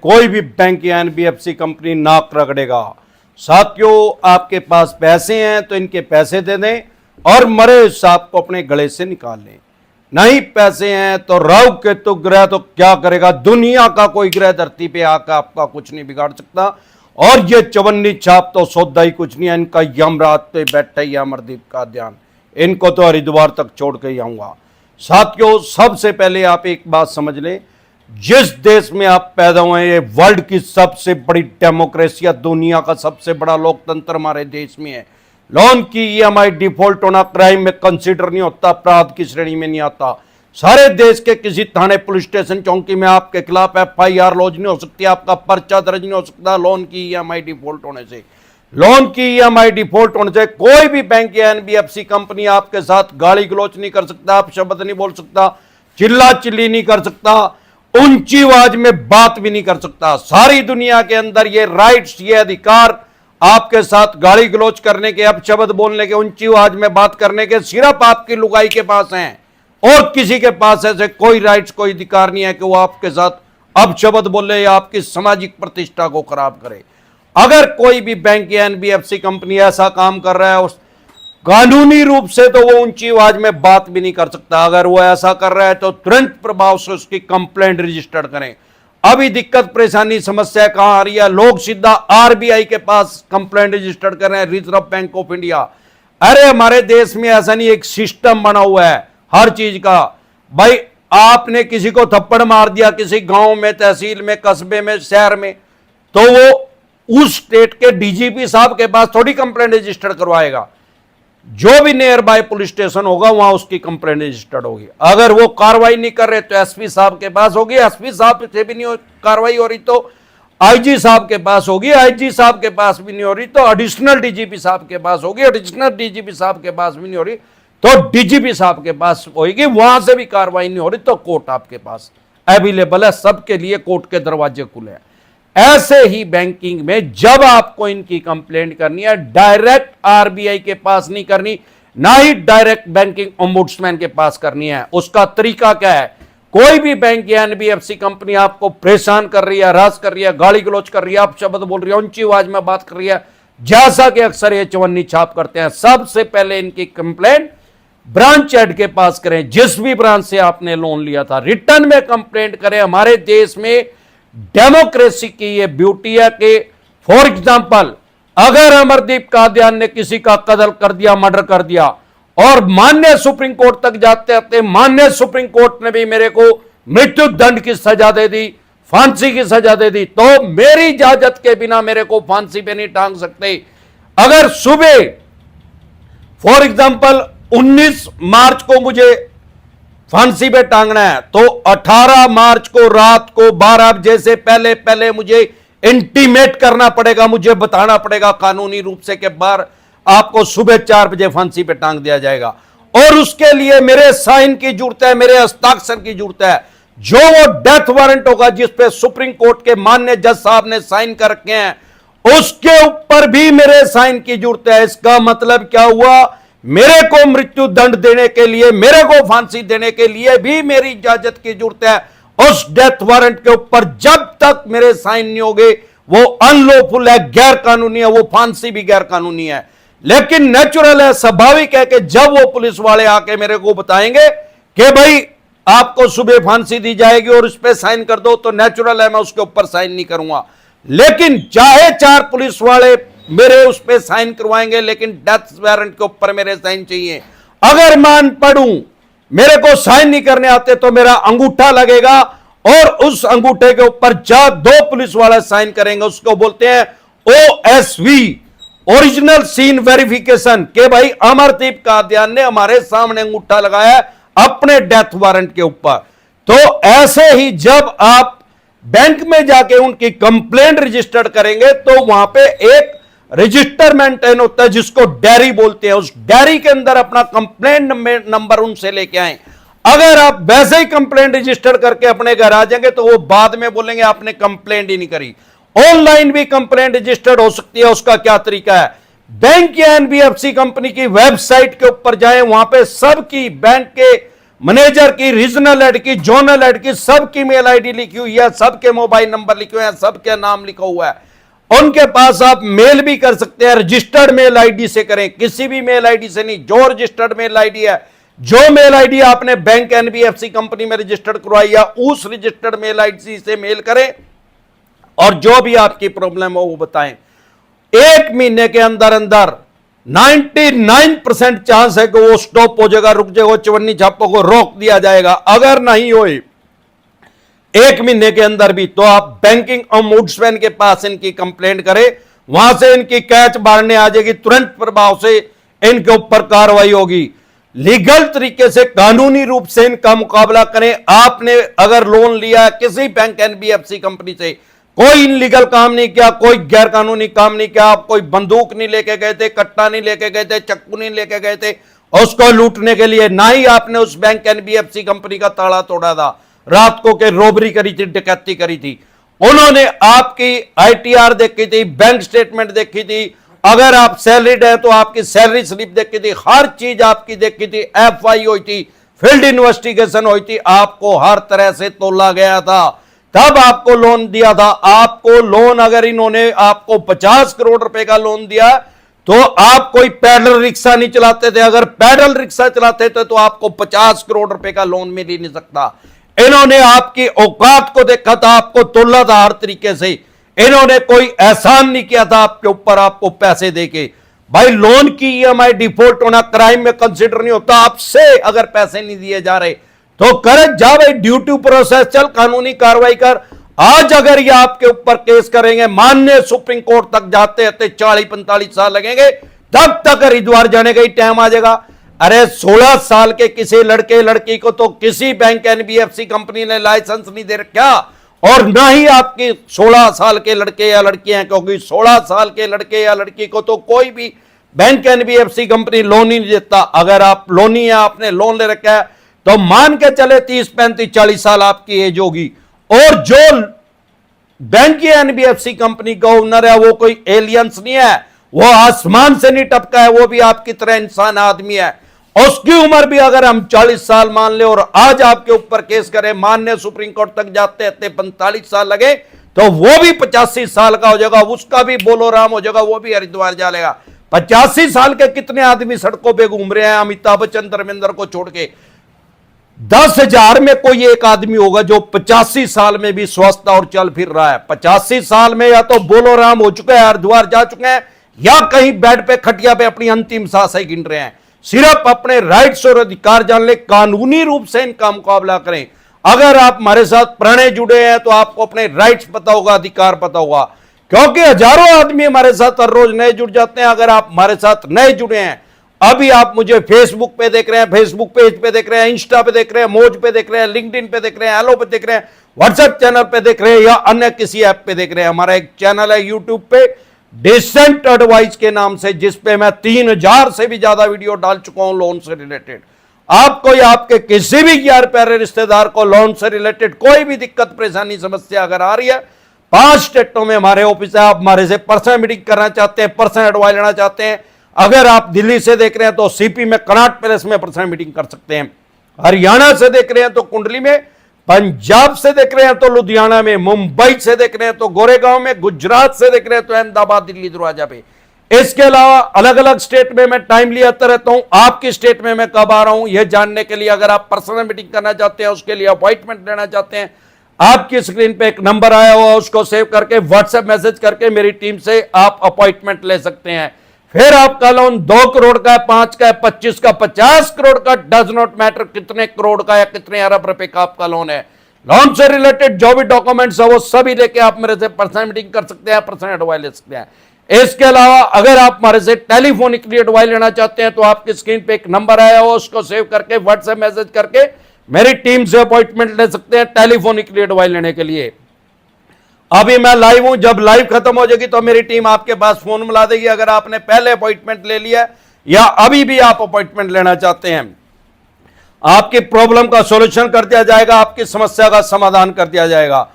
कोई भी बैंक या एनबीएफसी कंपनी नाक रगड़ेगा। साथियों, आपके पास पैसे हैं तो इनके पैसे दे दें और मरे सांप को अपने गले से निकाल लें। नहीं पैसे हैं तो राहु केतु ग्रह तो क्या करेगा, दुनिया का कोई ग्रह धरती पे आकर आपका कुछ नहीं बिगाड़ सकता। और ये चवन्नी छाप तो सौदा ही कुछ नहीं है, इनका यमराज पे बैठा ही अमरदीप का ध्यान, इनको तो हरिद्वार तक छोड़ के ही आऊंगा। साथियों, सबसे पहले आप एक बात समझ लें, जिस देश में आप पैदा हुए ये वर्ल्ड की सबसे बड़ी डेमोक्रेसी है, दुनिया का सबसे बड़ा लोकतंत्र हमारे देश में है। लोन की ईएमआई डिफॉल्ट होना क्राइम में कंसीडर नहीं होता, अपराध की श्रेणी में नहीं आता। सारे देश के किसी थाने, पुलिस स्टेशन, चौकी में आपके खिलाफ एफआईआर लॉन्च नहीं हो सकती, आपका पर्चा दर्ज नहीं हो सकता लोन की ईएमआई डिफॉल्ट होने से। लोन की ईएमआई डिफॉल्ट होने से कोई भी बैंक या एनबीएफसी कंपनी आपके साथ गाली गलौच नहीं कर सकता, आप शब्द नहीं बोल सकता, चिल्ला चिल्ली नहीं कर सकता, ऊंची आवाज में बात भी नहीं कर सकता। सारी दुनिया के अंदर ये राइट्स, ये अधिकार आपके साथ गाली गलौच करने के, अपशब्द बोलने के, ऊंची आवाज में बात करने के सिर्फ आपकी लुगाई के पास हैं और किसी के पास ऐसे कोई राइट्स, कोई अधिकार नहीं है कि वो आपके साथ अपशब्द बोले या आपकी सामाजिक प्रतिष्ठा को खराब करे। अगर कोई भी बैंक या एनबीएफसी कंपनी ऐसा काम कर रहा है, उस कानूनी रूप से तो वो ऊंची आवाज में बात भी नहीं कर सकता। अगर वो ऐसा कर रहा है तो तुरंत प्रभाव से उसकी कंप्लेंट रजिस्टर करें। अभी दिक्कत, परेशानी, समस्या कहां आ रही है, लोग सीधा आरबीआई के पास कंप्लेंट रजिस्टर कर रहे हैं, रिजर्व बैंक ऑफ इंडिया। अरे हमारे देश में ऐसा नहीं, एक सिस्टम बना हुआ है हर चीज का। भाई आपने किसी को थप्पड़ मार दिया किसी गांव में, तहसील में, कस्बे में, शहर में, तो वो उस स्टेट के डीजीपी साहब के पास थोड़ी कंप्लेंट रजिस्टर करवाएगा। जो भी नियर बाय पुलिस स्टेशन होगा वहां उसकी कंप्लेंट रजिस्टर्ड होगी। अगर वो कार्रवाई नहीं कर रहे तो एसपी साहब के पास होगी, एसपी साहब से भी नहीं कार्रवाई हो रही तो आईजी साहब के पास होगी, आईजी साहब के पास भी नहीं हो रही तो एडिशनल डीजीपी साहब के पास होगी, एडिशनल डीजीपी साहब के पास भी नहीं हो रही तो डीजीपी साहब के पास होगी। वहां से भी कार्रवाई नहीं हो रही तो कोर्ट आपके पास अवेलेबल है, सबके लिए कोर्ट के दरवाजे खुले हैं। ऐसे ही बैंकिंग में जब आपको इनकी कंप्लेंट करनी है, डायरेक्ट आरबीआई के पास नहीं करनी, ना ही डायरेक्ट बैंकिंग ओम्बुड्समैन के पास करनी है। उसका तरीका क्या है, कोई भी बैंक या एनबीएफसी कंपनी आपको परेशान कर रही है, हरास कर रही है, गाली गलौच कर रही है, आप शब्द बोल रही है, ऊंची आवाज में बात कर रही है, जैसा कि अक्सर ये चवन्नी छाप करते हैं, सबसे पहले इनकी कंप्लेंट ब्रांच हेड के पास करें। जिस भी ब्रांच से आपने लोन लिया था रिटर्न में कंप्लेंट करें। हमारे देश में डेमोक्रेसी की ये ब्यूटी है कि फॉर एग्जाम्पल अगर अमरदीप कादियान ने किसी का कत्ल कर दिया, मर्डर कर दिया और माननीय सुप्रीम कोर्ट तक जाते जाते माननीय सुप्रीम कोर्ट ने भी मेरे को मृत्यु दंड की सजा दे दी, फांसी की सजा दे दी, तो मेरी इजाजत के बिना मेरे को फांसी पे नहीं टांग सकते। अगर सुबह फॉर एग्जाम्पल 19 मार्च को मुझे फांसी पे टांगना है तो 18 मार्च को रात को 12 बजे से पहले पहले मुझे इंटीमेट करना पड़ेगा, मुझे बताना पड़ेगा कानूनी रूप से कि बार आपको सुबह 4 बजे फांसी पे टांग दिया जाएगा। और उसके लिए मेरे साइन की जरूरत है, मेरे हस्ताक्षर की जरूरत है। जो वो डेथ वारंट होगा जिस पे सुप्रीम कोर्ट के माननीय जज साहब ने साइन कर रखे हैं, उसके ऊपर भी मेरे साइन की जरूरत है। इसका मतलब क्या हुआ, मेरे को मृत्यु दंड देने के लिए, मेरे को फांसी देने के लिए भी मेरी इजाजत की जरूरत है। उस डेथ वारंट के ऊपर जब तक मेरे साइन नहीं होंगे वो अनलॉफुल है, गैर कानूनी है, वो फांसी भी गैर कानूनी है। लेकिन नेचुरल है, स्वाभाविक है कि जब वो पुलिस वाले आके मेरे को बताएंगे कि भाई आपको सुबह फांसी दी जाएगी और उस पर साइन कर दो, तो नेचुरल है मैं उसके ऊपर साइन नहीं करूंगा। लेकिन चाहे 4 पुलिस वाले मेरे उस पे साइन करवाएंगे, लेकिन डेथ वारंट के ऊपर मेरे साइन चाहिए। अगर मान पड़ूं मेरे को साइन नहीं करने आते तो मेरा अंगूठा लगेगा और उस अंगूठे के ऊपर जब 2 पुलिस वाले साइन करेंगे उसको बोलते हैं ओएसवी, ओरिजिनल सीन वेरिफिकेशन, के भाई अमरदीप कादियान ने हमारे सामने अंगूठा लगाया अपने डेथ वारंट के ऊपर। तो ऐसे ही जब आप बैंक में जाके उनकी कंप्लेंट रजिस्टर्ड करेंगे तो वहां पे एक रजिस्टर मेंटेन होता है जिसको डायरी बोलते हैं। उस डायरी के अंदर अपना कंप्लेंट नंबर उनसे लेके आए। अगर आप वैसे ही कंप्लेंट रजिस्टर करके अपने घर आ जाएंगे तो वो बाद में बोलेंगे आपने कंप्लेंट ही नहीं करी। ऑनलाइन भी कंप्लेंट रजिस्टर्ड हो सकती है। उसका क्या तरीका है, बैंक या एनबीएफसी कंपनी की वेबसाइट के ऊपर जाएं, वहां पे सबकी बैंक के मैनेजर की, रीजनल हेड की, जोनल हेड की, सबकी मेल आईडी लिखी हुई है, सबके मोबाइल नंबर लिखे हुए हैं, सबके नाम लिखा हुआ है। उनके पास आप मेल भी कर सकते हैं, रजिस्टर्ड मेल आईडी से करें, किसी भी मेल आईडी से नहीं। जो रजिस्टर्ड मेल आईडी है, जो मेल आईडी आपने बैंक एनबीएफसी कंपनी में रजिस्टर्ड करवाई है, उस रजिस्टर्ड मेल आईडी से मेल करें और जो भी आपकी प्रॉब्लम हो वो बताएं। 1 महीने के अंदर अंदर 99% चांस है कि वो स्टॉप हो जाएगा, रुक जाएगा, चवन्नी छापों को रोक दिया जाएगा। अगर नहीं होए 1 महीने के अंदर भी, तो आप बैंकिंग ओम्बुड्समैन के पास इनकी कंप्लेंट करें, वहां से इनकी कैच बाहर आ जाएगी, तुरंत प्रभाव से इनके ऊपर कार्रवाई होगी। लीगल तरीके से, कानूनी रूप से इनका मुकाबला करें। आपने अगर लोन लिया है किसी बैंक एनबीएफसी कंपनी से, कोई इनलीगल काम नहीं किया, कोई गैर कानूनी काम नहीं किया, आप कोई बंदूक नहीं लेके गए थे, कट्टा नहीं लेके गए थे, चक्कू नहीं लेके गए थे उसको लूटने के लिए, ना ही आपने उस बैंक एनबीएफसी कंपनी का ताला तोड़ा था, रात को के रोबरी करी थी, डकैती करी थी। उन्होंने आपकी आईटीआर देखी थी, बैंक स्टेटमेंट देखी थी, अगर आप सैलरीड है तो आपकी सैलरी स्लिप देखी थी, हर चीज आपकी देखी थी, एफआई हुई थी, फील्ड इन्वेस्टिगेशन हुई थी, आपको हर तरह से तोला गया था, तब आपको लोन दिया था। आपको लोन, अगर इन्होंने आपको 50 करोड़ रुपए का लोन दिया तो आप कोई पैडल रिक्शा नहीं चलाते थे, अगर पैडल रिक्शा चलाते थे तो आपको 50 करोड़ रुपए का लोन मिल ही नहीं सकता। इन्होंने आपकी औकात को देखा था, आपको तोला था हर तरीके से, इन्होंने कोई एहसान नहीं किया था आपके ऊपर, आपको पैसे देके। भाई लोन की ईएमआई डिफॉल्ट होना क्राइम में कंसिडर नहीं होता। आपसे अगर पैसे नहीं दिए जा रहे तो कर जा भाई, ड्यूटी प्रोसेस चल, कानूनी कार्रवाई कर। आज अगर ये आपके ऊपर केस करेंगे, माननीय सुप्रीम कोर्ट तक जाते रहते 40-45 साल लगेंगे, तब तक हरिद्वार जाने का ही टाइम आ जाएगा। अरे 16 साल के किसी लड़के लड़की को तो किसी बैंक एनबीएफसी कंपनी ने लाइसेंस नहीं दे रखा, और ना ही आपके 16 साल के लड़के या लड़कियां, क्योंकि 16 साल के लड़के या लड़की को तो कोई भी बैंक एनबीएफसी कंपनी लोन ही नहीं देता। अगर आप लोनी है, आपने लोन ले रखा है, तो मान के चले 30-35-40 साल आपकी एज होगी। और जो बैंक की एनबीएफसी कंपनी का ओनर है वो कोई एलियंस नहीं है, वो आसमान से नहीं टपका है, वो भी आपकी तरह इंसान आदमी है। उसकी उम्र भी अगर हम 40 साल मान ले और आज आपके ऊपर केस करें, माननीय सुप्रीम कोर्ट तक जाते जाते 45 साल लगे, तो वो भी 85 साल का हो जाएगा, उसका भी बोलो राम हो जाएगा, वो भी हरिद्वार जा लेगा। 85 साल के कितने आदमी सड़कों पे घूम रहे हैं, अमिताभ बच्चन धर्मेंद्र को छोड़ के। 10,000 में कोई एक आदमी होगा जो 85 साल में भी स्वस्थ और चल फिर रहा है। 85 साल में या तो बोलो राम हो चुके हैं, हरिद्वार जा चुके हैं, या कहीं बेड पे खटिया पे अपनी अंतिम सांसें गिन रहे हैं। सिर्फ अपने राइट्स और अधिकार जान ले, कानूनी रूप से इनका मुकाबला करें। अगर आप हमारे साथ पुराने जुड़े हैं तो आपको अपने राइट्स पता होगा, अधिकार पता होगा, क्योंकि हजारों आदमी हमारे साथ हर रोज नए जुड़ जाते हैं। अगर आप हमारे साथ नए जुड़े हैं, अभी आप मुझे फेसबुक पे देख रहे हैं, फेसबुक पेज पे देख रहे हैं, इंस्टा पे देख रहे हैं, मौज पे देख रहे हैं, लिंक्डइन पे देख रहे हैं, हेलो पे देख रहे हैं, व्हाट्सएप चैनल पे देख रहे हैं, या अन्य किसी ऐप पे देख रहे हैं। हमारा एक चैनल है यूट्यूब पे, डिसेंट एडवाइस के नाम से, जिसपे मैं 3000 से भी ज्यादा वीडियो डाल चुका हूं लोन से रिलेटेड। आपको या आपके किसी भी यार प्यारे रिश्तेदार को लोन से रिलेटेड कोई भी दिक्कत परेशानी समस्या अगर आ रही है, 5 स्टेटों में हमारे ऑफिस है। आप हमारे से पर्सनल मीटिंग करना चाहते हैं, पर्सनल एडवाइस लेना चाहते हैं, अगर आप दिल्ली से देख रहे हैं तो सीपी में कनॉट पैलेस में पर्सनल मीटिंग कर सकते हैं, हरियाणा से देख रहे हैं तो कुंडली में, पंजाब से देख रहे हैं तो लुधियाना में, मुंबई से देख रहे हैं तो गोरेगांव में, गुजरात से देख रहे हैं तो अहमदाबाद, दिल्ली दरवाजा पे। इसके अलावा अलग अलग स्टेट में मैं टाइम लिया रहता हूं। आपकी स्टेट में मैं कब आ रहा हूं यह जानने के लिए, अगर आप पर्सनल मीटिंग करना चाहते हैं, उसके लिए अपॉइंटमेंट लेना चाहते हैं, आपकी स्क्रीन पे एक नंबर आया हुआ, उसको सेव करके व्हाट्सएप मैसेज करके मेरी टीम से आप अपॉइंटमेंट ले सकते हैं। फिर आपका लोन 2 करोड़ का है, 5 का है, 25 का, 50 करोड़ का, डज नॉट मैटर कितने करोड़ का या कितने अरब रुपए का आपका लोन है। लोन से रिलेटेड जो भी डॉक्यूमेंट्स है वो सभी लेके आप मेरे से पर्सनल मीटिंग कर सकते हैं, पर्सनल एडवाइस ले सकते हैं। इसके अलावा अगर आप हमारे से टेलीफोनिकली एडवाइस लेना चाहते हैं तो आपकी स्क्रीन पे एक नंबर आया हो, उसको सेव करके व्हाट्सएप मैसेज करके मेरी टीम से अपॉइंटमेंट ले सकते हैं टेलीफोनिकली एडवाइस लेने के लिए। अभी मैं लाइव हूं, जब लाइव खत्म हो जाएगी तो मेरी टीम आपके पास फोन मिला देगी, अगर आपने पहले अपॉइंटमेंट ले लिया या अभी भी आप अपॉइंटमेंट लेना चाहते हैं। आपकी प्रॉब्लम का सॉल्यूशन कर दिया जाएगा, आपकी समस्या का समाधान कर दिया जाएगा।